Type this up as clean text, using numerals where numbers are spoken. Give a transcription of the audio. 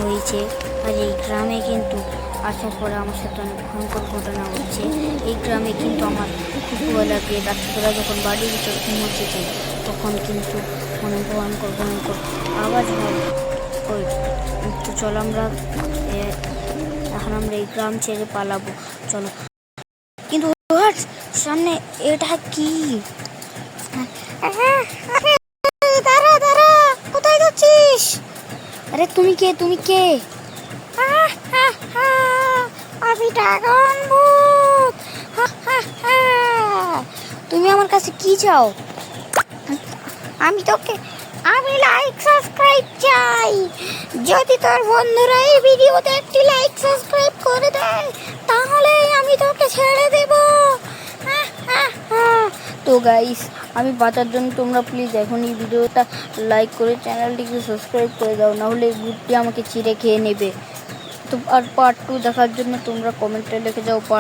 হয়েছে। আর এই গ্রামে কিন্তু আসার পরে আমার সাথে অনেক ভয়ঙ্কর ঘটনা হচ্ছে। এই গ্রামে কিন্তু আমার খুব ভয় লাগে। রাত্রিবেলা যখন বাড়ির ভিতর ঘুমোতে যাই তখন কিন্তু অনেক ভয়ঙ্কর ভয়ঙ্কর আওয়াজ হয়। ওই তো চলো এখন আমরা এই গ্রাম ছেড়ে পালাবো, চলো। কিন্তু সামনে এটা কি? দাঁড়া দাঁড়া, কোথায় যাচ্ছিস? আরে তুমি কে? তুমি কে? আমি ড্রাগন ভূত। তুমি আমার কাছে কি চাও? আমি লাইক সাবস্ক্রাইব চাই। যদি তোর বন্ধুরা এই ভিডিওতে একটি লাইক সাবস্ক্রাইব করে দেয় তাহলে আমি তোকে ছেড়ে দেব। তো গাইস, আমি বাঁচার জন্য তোমরা প্লিজ এখন এই ভিডিওটা লাইক করে চ্যানেলটিকে সাবস্ক্রাইব করে দাও, নাহলে এই ভূতটি আমাকে চিড়ে খেয়ে নেবে। তো আর পার্ট 2 দেখার জন্য তোমরা কমেন্টে লিখে যাও পার্ট